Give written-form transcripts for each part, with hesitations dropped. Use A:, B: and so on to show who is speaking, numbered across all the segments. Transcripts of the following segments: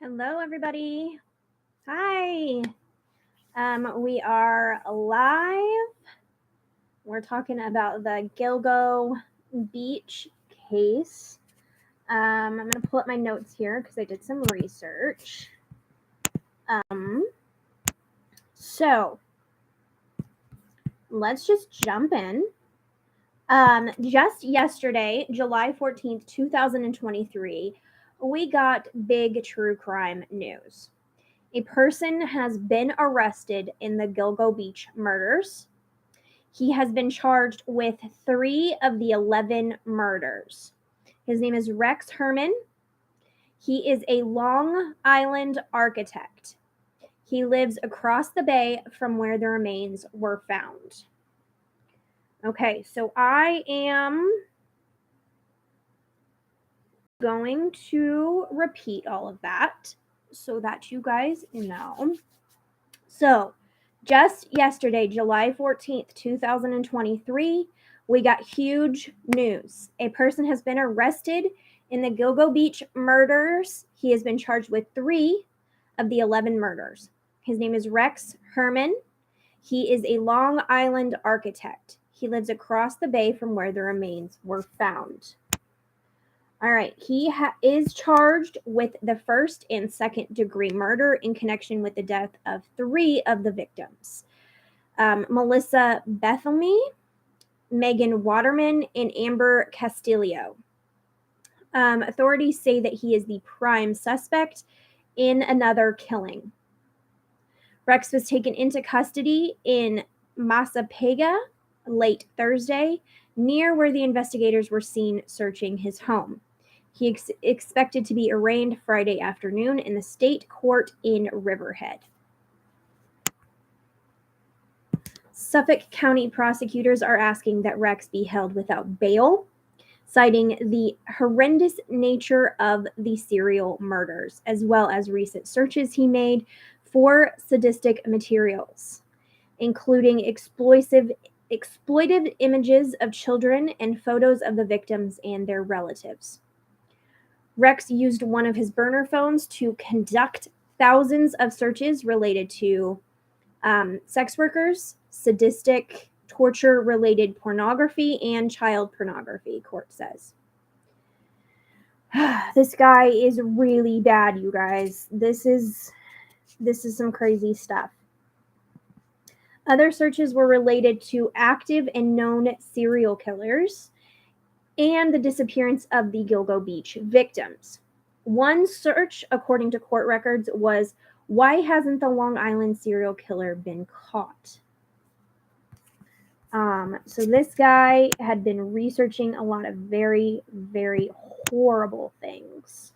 A: Hello, everybody. Hi. We are live. We're talking about the Gilgo Beach Case. I'm going to pull up my notes here because I did some research. So let's just jump in. Just yesterday, July 14th, 2023, we got big true crime news. A person has been arrested in the Gilgo Beach murders. He has been charged with 3 of the 11 murders. His name is Rex Herman. He is a Long Island architect. He lives across the bay from where the remains were found. Okay, so I am going to repeat all of that so that you guys know. So, just yesterday, July 14th, 2023, we got huge news. A person has been arrested in the Gilgo Beach murders. He has been charged with 3 of the 11 murders. His name is Rex Herman. He is a Long Island architect. He lives across the bay from where the remains were found. All right, he is charged with the first and second degree murder in connection with the death of 3 of the victims. Melissa Bethany, Megan Waterman, and Amber Castillo. Authorities say that he is the prime suspect in another killing. Rex was taken into custody in Massapequa late Thursday, near where the investigators were seen searching his home. He expected to be arraigned Friday afternoon in the state court in Riverhead. Suffolk County prosecutors are asking that Rex be held without bail, citing the horrendous nature of the serial murders, as well as recent searches he made for sadistic materials, including exploitive images of children and photos of the victims and their relatives. Rex used one of his burner phones to conduct thousands of searches related to sex workers, sadistic, torture-related pornography, and child pornography, court says. This guy is really bad, you guys. This is some crazy stuff. Other searches were related to active and known serial killers and the disappearance of the Gilgo Beach victims. One search, according to court records, was, why hasn't the Long Island serial killer been caught? So this guy had been researching a lot of very, very horrible things.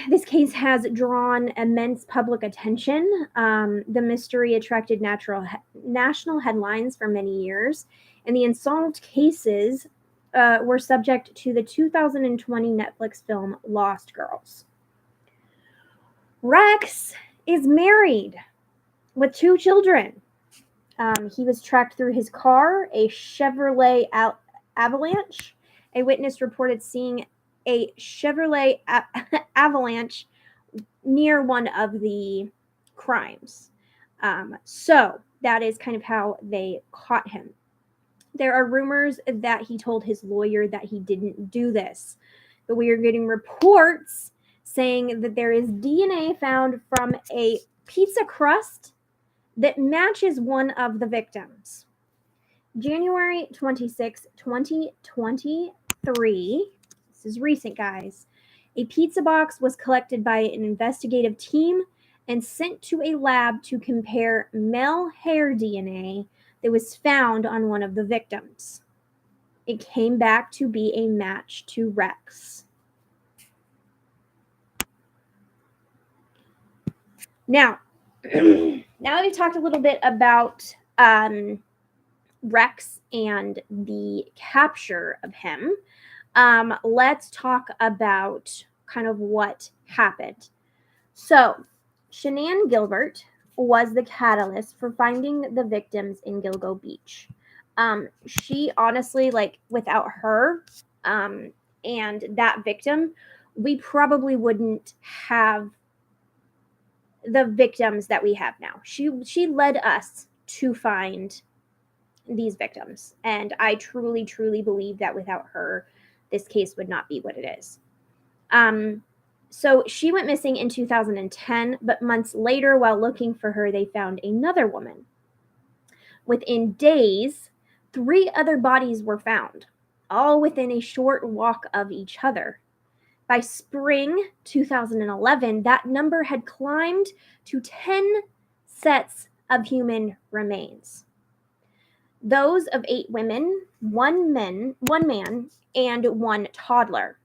A: This case has drawn immense public attention. The mystery attracted national headlines for many years, and the unsolved cases were subject to the 2020 Netflix film Lost Girls. Rex is married with 2 children. He was tracked through his car, a Chevrolet Avalanche. A witness reported seeing a Chevrolet Avalanche near one of the crimes. So that is kind of how they caught him. There are rumors that he told his lawyer that he didn't do this, but we are getting reports saying that there is DNA found from a pizza crust that matches one of the victims. January 26, 2023, this is recent, guys, a pizza box was collected by an investigative team and sent to a lab to compare male hair DNA that was found on one of the victims. It came back to be a match to Rex. Now, now that we've talked a little bit about Rex and the capture of him, let's talk about kind of what happened. So, Shanann Gilbert was the catalyst for finding the victims in Gilgo Beach. She honestly, like, without her and that victim, we probably wouldn't have the victims that we have now. She led us to find these victims, and I truly, truly believe that without her, this case would not be what it is. So she went missing in 2010, but months later, while looking for her, they found another woman. Within days, 3 other bodies were found, all within a short walk of each other. By spring 2011, that number had climbed to 10 sets of human remains. Those of 8 women, 1 man, and 1 toddler.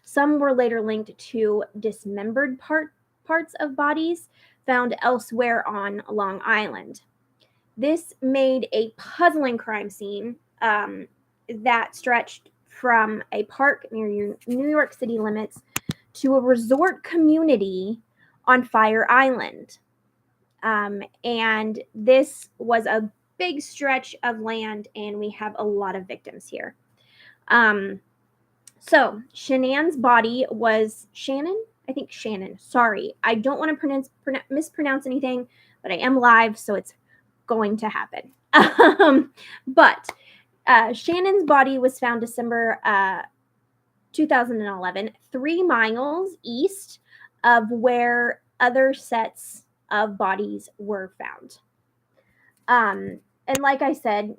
A: Some were later linked to dismembered parts of bodies found elsewhere on Long Island. This made a puzzling crime scene that stretched from a park near New York City limits to a resort community on Fire Island. And this was a big stretch of land, and we have a lot of victims here. So Shanann's body was Shannon. Sorry, I don't want to mispronounce anything, but I am live, so it's going to happen. But Shannon's body was found December 2011, 3 miles east of where other sets of bodies were found. And like I said,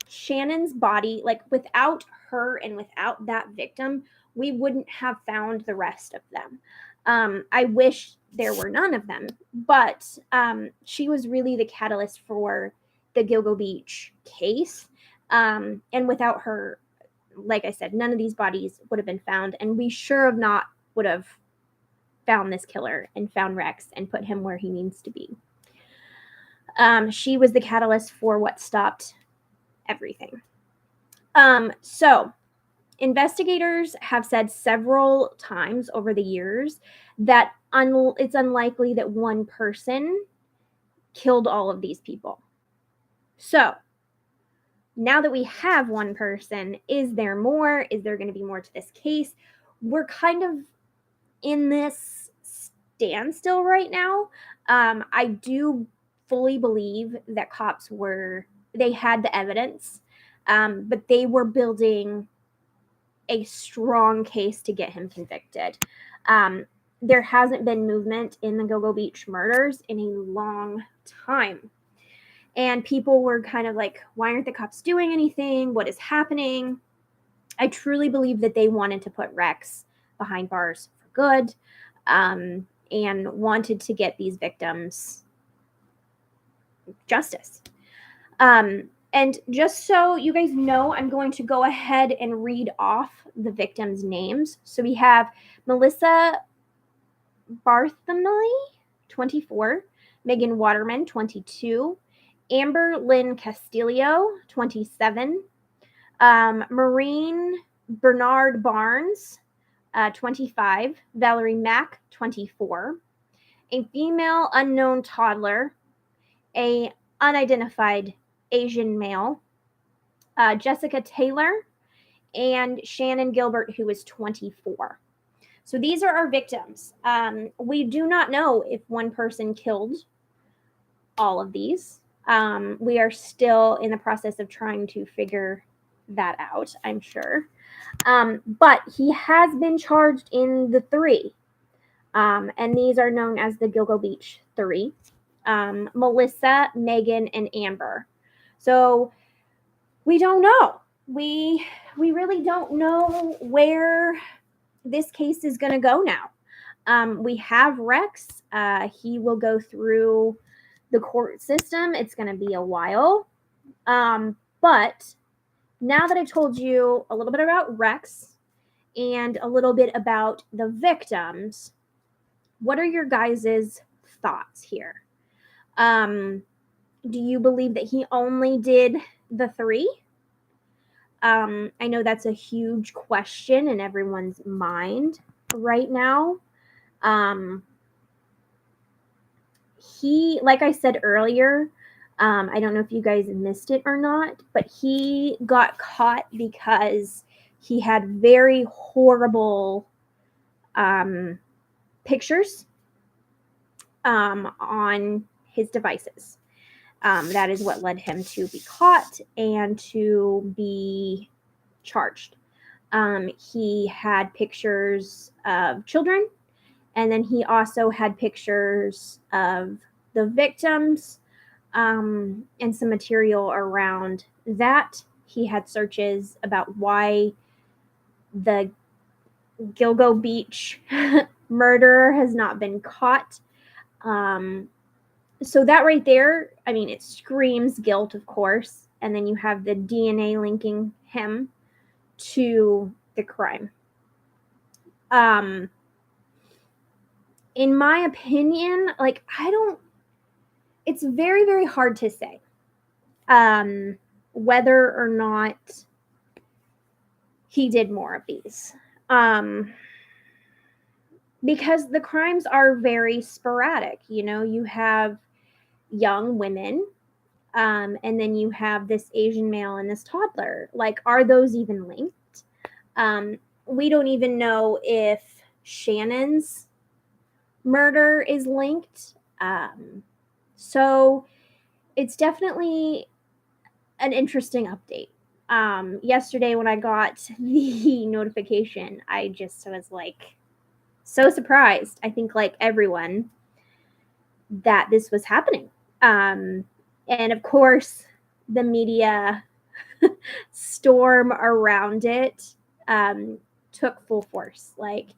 A: Shannon's body, like without her and without that victim, we wouldn't have found the rest of them. I wish there were none of them, but she was really the catalyst for the Gilgo Beach case. And without her, like I said, none of these bodies would have been found, and we sure of not would have found this killer and found Rex and put him where he needs to be. She was the catalyst for what stopped everything. So investigators have said several times over the years that it's unlikely that one person killed all of these people. So now that we have one person, is there more? Is there going to be more to this case? We're kind of in this standstill right now. I do fully believe that cops they had the evidence, but they were building a strong case to get him convicted. There hasn't been movement in the Gilgo Beach murders in a long time. And people were kind of like, why aren't the cops doing anything? What is happening? I truly believe that they wanted to put Rex behind bars for good, and wanted to get these victims justice. And just so you guys know, I'm going to go ahead and read off the victims' names. So we have Melissa Bartholomew, 24, Megan Waterman, 22, Amber Lynn Castillo, 27, Maureen Brainard-Barnes, 25, Valerie Mack, 24, a female unknown toddler, a unidentified Asian male, Jessica Taylor, and Shannon Gilbert, who was 24. So these are our victims. We do not know if one person killed all of these. We are still in the process of trying to figure that out, I'm sure. But he has been charged in the 3. And these are known as the Gilgo Beach 3. Melissa, Megan, and Amber. So we don't know. We really don't know where this case is going to go now. We have Rex. He will go through the court system. It's going to be a while. But now that I've told you a little bit about Rex and a little bit about the victims, what are your guys' thoughts here? Do you believe that he only did the 3? I know that's a huge question in everyone's mind right now. He, like I said earlier, I don't know if you guys missed it or not, but he got caught because he had very horrible pictures on his devices. That is what led him to be caught and to be charged. He had pictures of children, and then he also had pictures of the victims, and some material around that. He had searches about why the Gilgo Beach murderer has not been caught. So that right there, I mean, it screams guilt, of course. And then you have the DNA linking him to the crime. In my opinion, like, it's very, very hard to say whether or not he did more of these. Because the crimes are very sporadic. You know, you have young women, and then you have this Asian male and this toddler. Like, are those even linked? We don't even know if Shannon's murder is linked. So it's definitely an interesting update. Yesterday when I got the notification, I just was like so surprised. I think, like everyone, that this was happening. And of course, the media storm around it took full force. Like,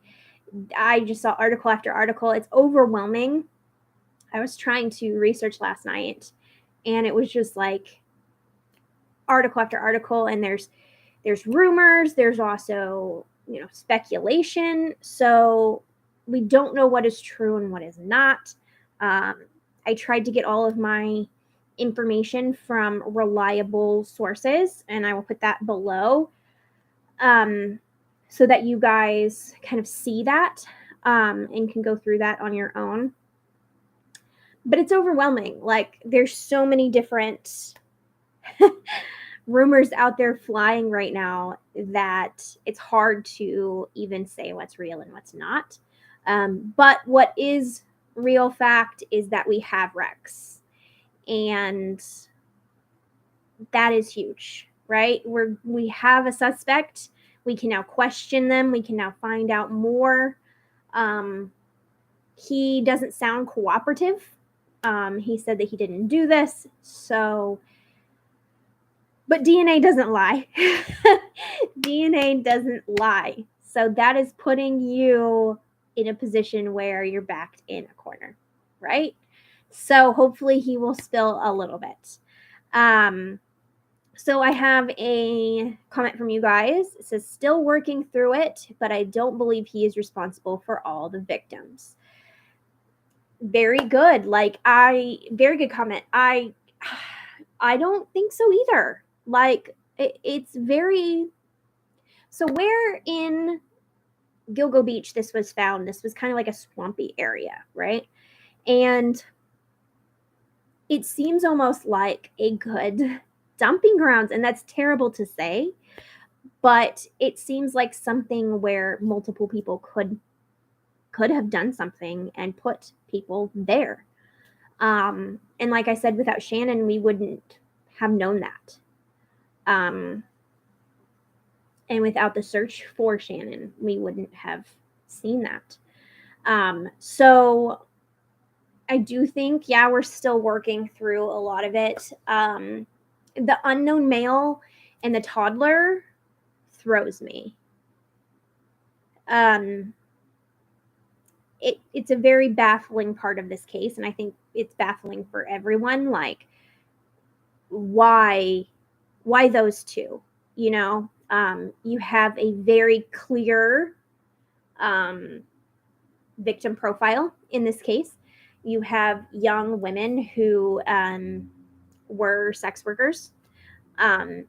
A: I just saw article after article. It's overwhelming. I was trying to research last night, and it was just like article after article, and there's rumors, there's also, you know, speculation. So we don't know what is true and what is not. I tried to get all of my information from reliable sources, and I will put that below, so that you guys kind of see that, and can go through that on your own. But it's overwhelming. Like, there's so many different rumors out there flying right now that it's hard to even say what's real and what's not. But what is real fact is that we have Rex, and that is huge, right? We have a suspect. We can now question them. We can now find out more. He doesn't sound cooperative. He said that he didn't do this. So, but DNA doesn't lie. DNA doesn't lie. So that is putting you in a position where you're backed in a corner, right? So hopefully he will spill a little bit. So I have a comment from you guys. It says, still working through it, but I don't believe he is responsible for all the victims. Very good. Very good comment. I don't think so either. Like, it's very, so where in Gilgo Beach this was found, this was kind of like a swampy area, right? And it seems almost like a good dumping grounds, and that's terrible to say, but it seems like something where multiple people could have done something and put people there. And like I said, without Shannon, we wouldn't have known that. And without the search for Shannon, we wouldn't have seen that. So I do think, yeah, we're still working through a lot of it. The unknown male and the toddler throws me. It's a very baffling part of this case, and I think it's baffling for everyone. Like, why those two? You know, you have a very clear victim profile in this case. You have young women who were sex workers, and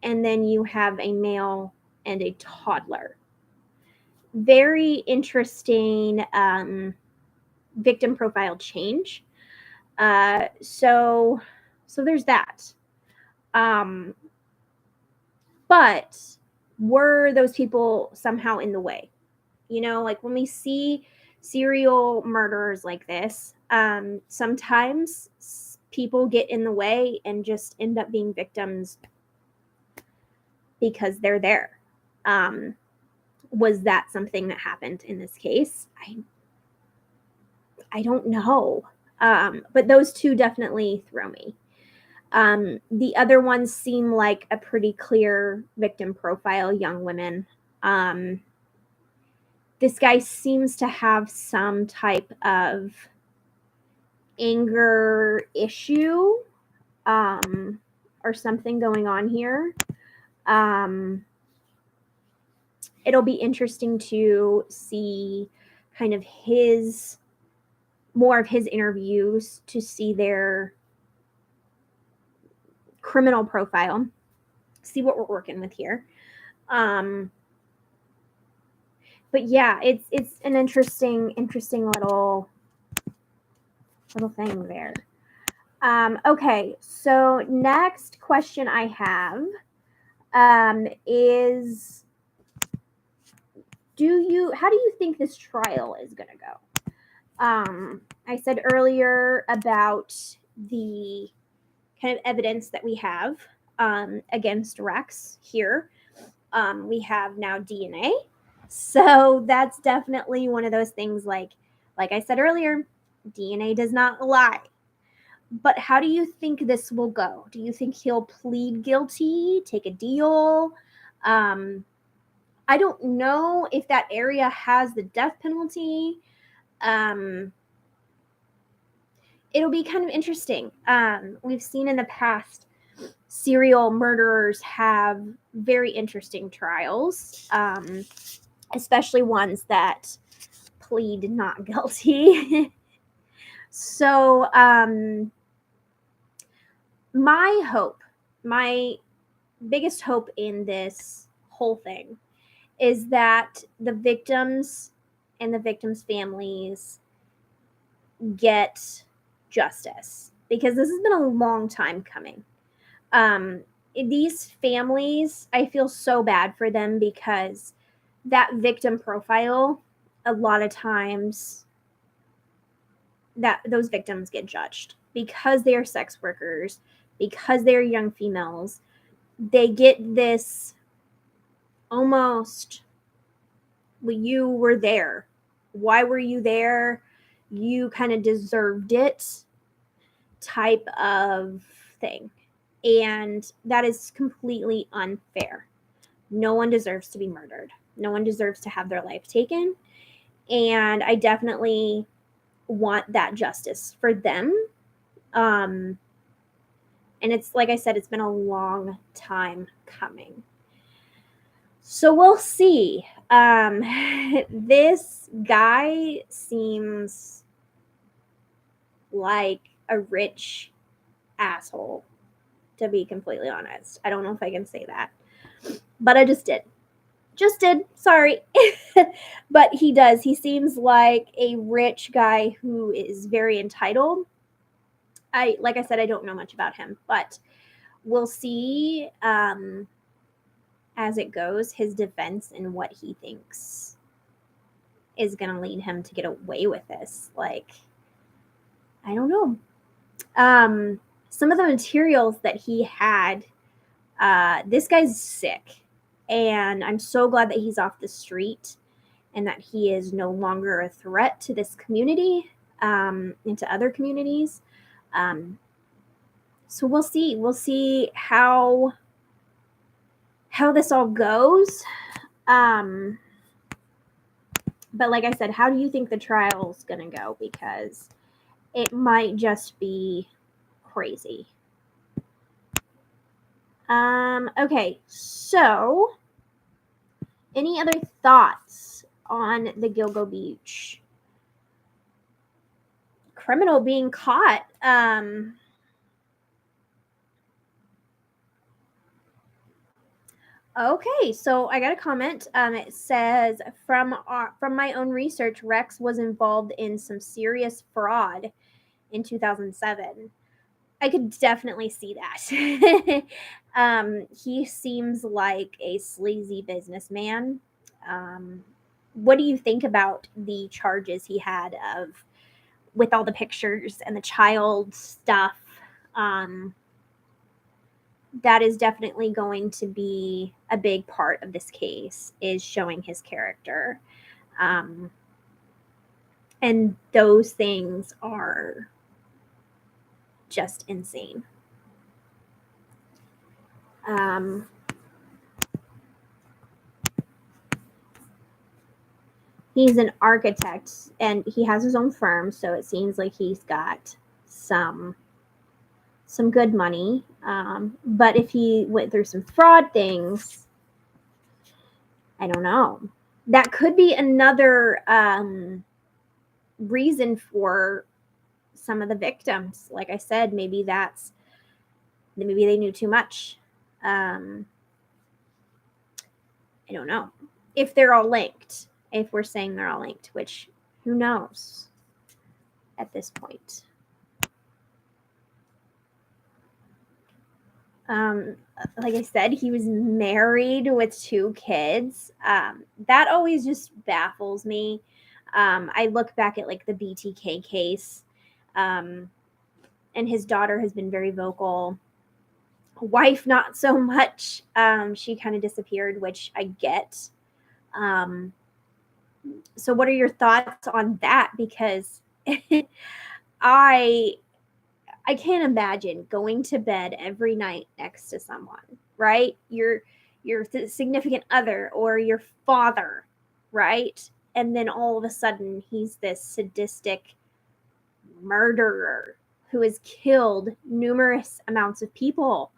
A: then you have a male and a toddler. Very interesting victim profile change. So there's that. But were those people somehow in the way? You know, like when we see serial murderers like this, sometimes people get in the way and just end up being victims because they're there. Was that something that happened in this case? I don't know. But those two definitely throw me. The other ones seem like a pretty clear victim profile, young women. This guy seems to have some type of anger issue or something going on here. It'll be interesting to see kind of more of his interviews to see their criminal profile, see what we're working with here. But yeah, it's an interesting little thing there. Okay, so next question I have is, how do you think this trial is going to go? I said earlier about the kind of evidence that we have against Rex here. We have now DNA. So that's definitely one of those things like I said earlier, DNA does not lie. But how do you think this will go? Do you think he'll plead guilty, take a deal? I don't know if that area has the death penalty. It'll be kind of interesting. We've seen in the past serial murderers have very interesting trials, especially ones that plead not guilty. So my biggest hope in this whole thing is that the victims and the victims' families get justice, because this has been a long time coming. These families, I feel so bad for them, because that victim profile, a lot of times that those victims get judged because they are sex workers, because they're young females. They get this almost, well, you were there. Why were you there? You kind of deserved it type of thing. And that is completely unfair. No one deserves to be murdered. No one deserves to have their life taken. And I definitely want that justice for them. And it's, like I said, it's been a long time coming. So we'll see. This guy seems like a rich asshole, to be completely honest. I don't know if I can say that, but I just did. Sorry. But he does. He seems like a rich guy who is very entitled. Like I said, I don't know much about him, but we'll see as it goes, his defense and what he thinks is going to lead him to get away with this. Like, I don't know. Some of the materials that he had, this guy's sick. And I'm so glad that he's off the street and that he is no longer a threat to this community and to other communities. So we'll see. We'll see how this all goes. But like I said, how do you think the trial's going to go? Because it might just be crazy. Okay, so any other thoughts on the Gilgo Beach criminal being caught? Okay, so I got a comment. It says, from my own research, Rex was involved in some serious fraud in 2007. I could definitely see that. He seems like a sleazy businessman. what do you think about the charges he had of with all the pictures and the child stuff? That is definitely going to be a big part of this case, is showing his character. And those things are just insane. He's an architect and he has his own firm, so it seems like he's got some good money. But if he went through some fraud things, I don't know. That could be another reason for some of the victims. Like I said, maybe they knew too much. I don't know if they're all linked. If we're saying they're all linked, which who knows at this point. Like I said, he was married with 2 kids. That always just baffles me. I look back at like the BTK case, and his daughter has been very vocal. Wife, not so much. She kind of disappeared, which I get. So what are your thoughts on that? Because I can't imagine going to bed every night next to someone, right? Your significant other or your father, right? And then all of a sudden he's this sadistic murderer who has killed numerous amounts of people.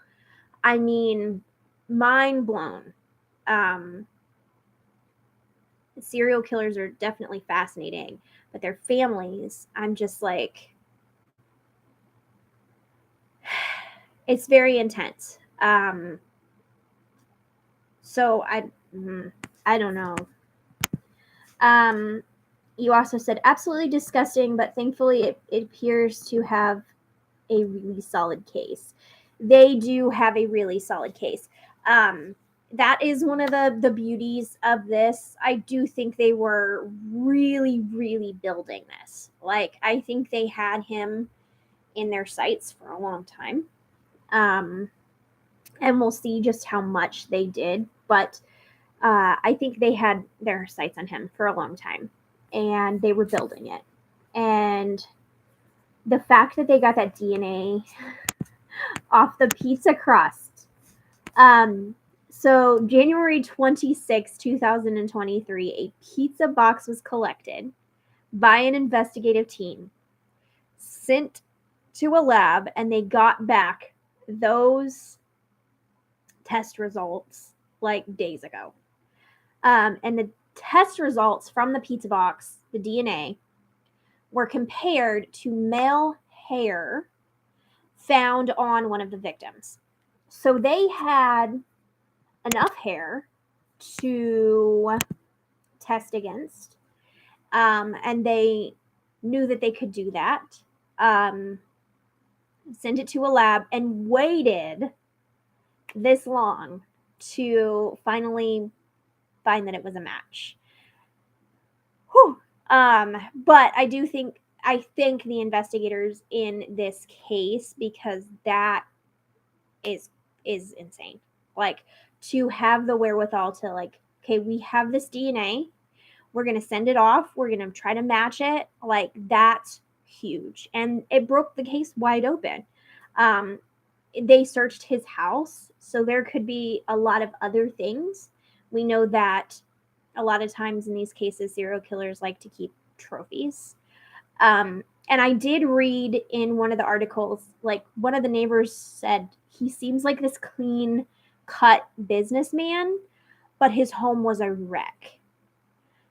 A: I mean, mind blown. Serial killers are definitely fascinating, but their families, I'm just like, it's very intense. So I don't know. You also said absolutely disgusting, but thankfully it appears to have a really solid case. They do have a really solid case. That is one of the beauties of this. I do think they were really, really building this. Like, I think they had him in their sights for a long time. And we'll see just how much they did. But I think they had their sights on him for a long time. And they were building it. And the fact that they got that DNA off the pizza crust. So January 26, 2023, a pizza box was collected by an investigative team, sent to a lab, and they got back those test results like days ago. And the test results from the pizza box, the DNA, were compared to male hair found on one of the victims. So they had enough hair to test against, and they knew that they could do that. Sent it to a lab and waited this long to finally find that it was a match. Whew. But I thank the investigators in this case, because that is insane. Like, to have the wherewithal to, like, okay, we have this DNA, we're going to send it off, we're going to try to match it. Like, that's huge. And it broke the case wide open. They searched his house, so there could be a lot of other things. We know that a lot of times in these cases, serial killers like to keep trophies. And I did read in one of the articles, like, one of the neighbors said he seems like this clean cut businessman, but his home was a wreck.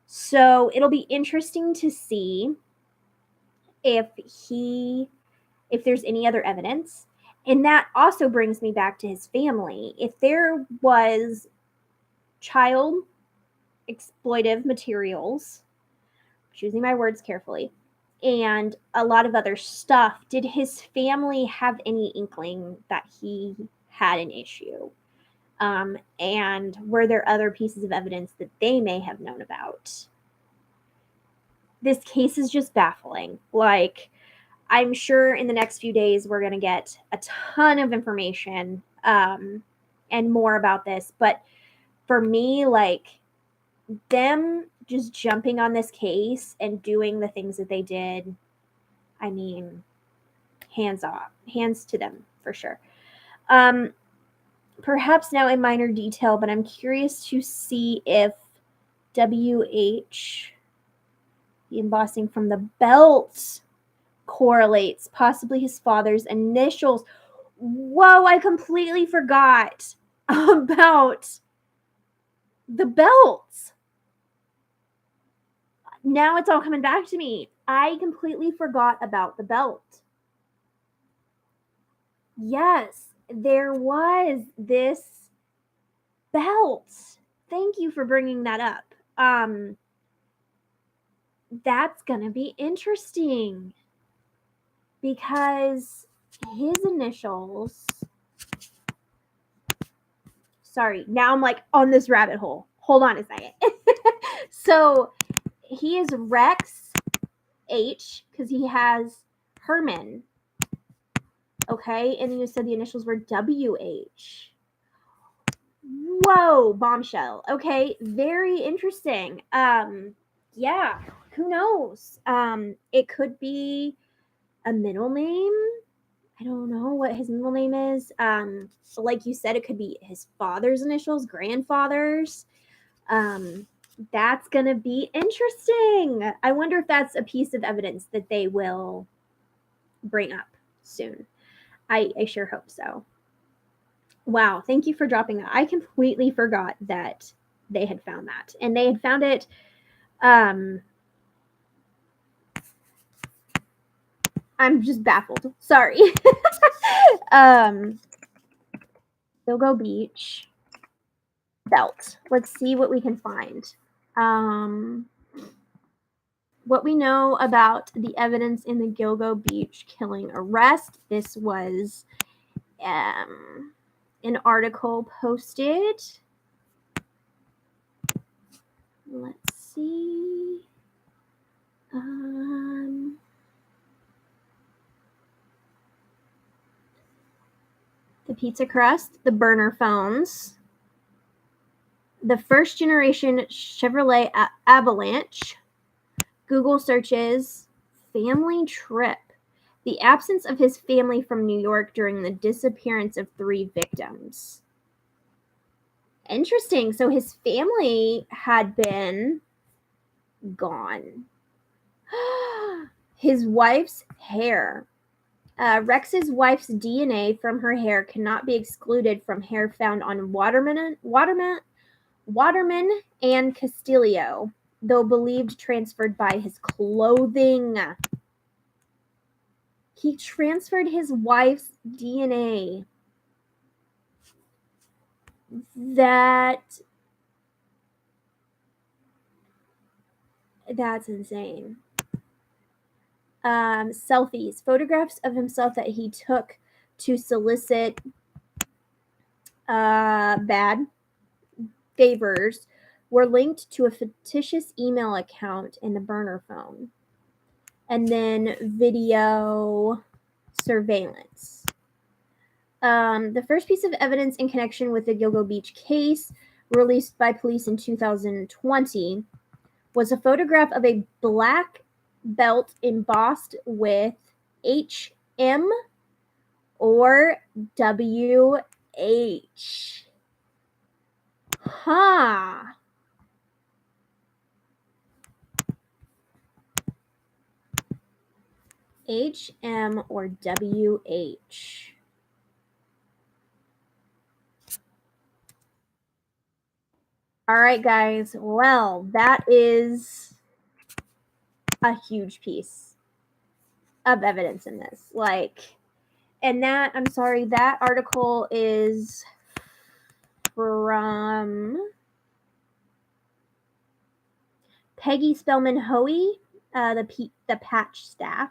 A: So it'll be interesting to see if there's any other evidence. And that also brings me back to his family. If there was child exploitive materials, choosing my words carefully, and a lot of other stuff, did his family have any inkling that he had an issue? And were there other pieces of evidence that they may have known about? this case is just baffling. Like, I'm sure in the next few days we're going to get a ton of information and more about this. But for me, like, them just jumping on this case and doing the things that they did, I mean, hands off, hands to them for sure. Perhaps now a minor detail, but I'm curious to see if WH, the embossing from the belt, correlates, possibly his father's initials. Whoa, I completely forgot about the belt. Now it's all coming back to me. I completely forgot about the belt. Yes, there was this belt. Thank you for bringing that up. That's gonna be interesting because his initials. Sorry, now I'm like on this rabbit hole. Hold on a second. So he is Rex H because he has Herman. Okay, and then you said the initials were WH. Whoa, bombshell. Okay, very interesting. Yeah, who knows? It could be a middle name. I don't know what his middle name is. Like you said, it could be his father's initials, grandfather's. That's gonna be interesting. I wonder if that's a piece of evidence that they will bring up soon. I sure hope so. Wow, thank you for dropping that. I completely forgot that they had found that. And they had found it I'm just baffled. Sorry. Gilgo Beach belt. Let's see what we can find. What we know about the evidence in the Gilgo Beach killing arrest. This was an article posted. Let's see. The pizza crust, the burner phones, the first generation Chevrolet Avalanche, Google searches, family trip, the absence of his family from New York during the disappearance of 3 victims. Interesting. So his family had been gone. His wife's hair. Rex's wife's DNA from her hair cannot be excluded from hair found on Waterman and Castillo, though believed transferred by his clothing. He transferred his wife's DNA. That's insane. Selfies, photographs of himself that he took to solicit bad favors were linked to a fictitious email account in the burner phone. And then video surveillance. The first piece of evidence in connection with the Gilgo Beach case, released by police in 2020, was a photograph of a black belt embossed with HM or WH. Huh. HM or WH. All right, guys. Well, that is a huge piece of evidence in this. And that, I'm sorry, that article is from Peggy Spellman Hoey, the patch staff,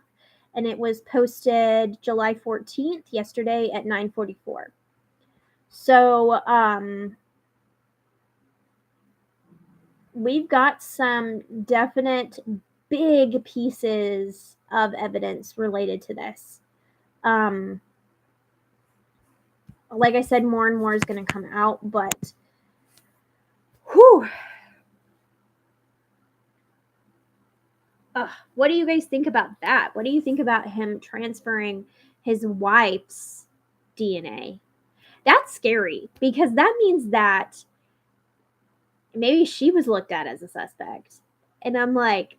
A: and it was posted July 14th, yesterday at 9:44. So we've got some definite big pieces of evidence related to this. Like I said, more and more is going to come out, but whew. What do you guys think about that? What do you think about him transferring his wife's DNA? That's scary because that means that maybe she was looked at as a suspect. And I'm like,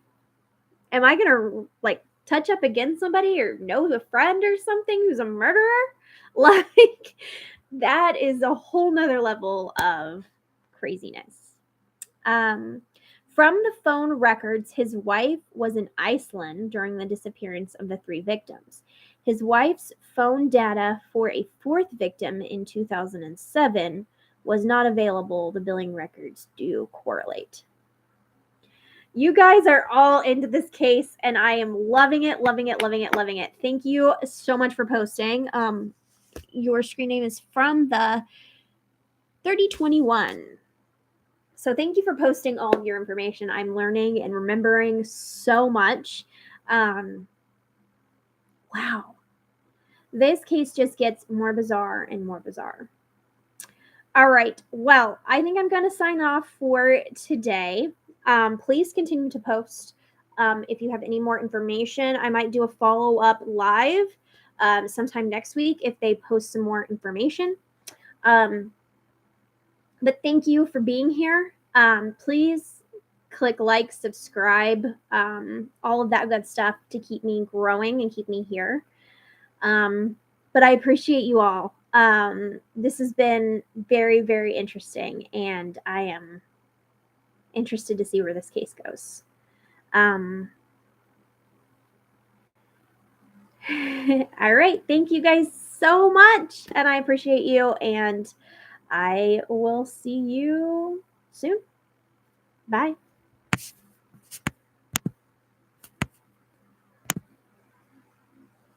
A: am I going to like touch up against somebody or know a friend or something who's a murderer? Like, that is a whole nother level of craziness. From the phone records, his wife was in Iceland during the disappearance of the 3 victims. His wife's phone data for a 4th victim in 2007 was not available. The billing records do correlate. You guys are all into this case, and I am loving it, loving it, loving it, loving it. Thank you so much for posting. Your screen name is from the 3021. So thank you for posting all of your information. I'm learning and remembering so much. Wow. This case just gets more bizarre and more bizarre. All right. Well, I think I'm going to sign off for today. Please continue to post if you have any more information. I might do a follow-up live sometime next week if they post some more information. But thank you for being here. Please click like, subscribe, all of that good stuff to keep me growing and keep me here. But I appreciate you all. This has been very, very interesting, and I am interested to see where this case goes. All right. Thank you guys so much, and I appreciate you, and I will see you soon. Bye.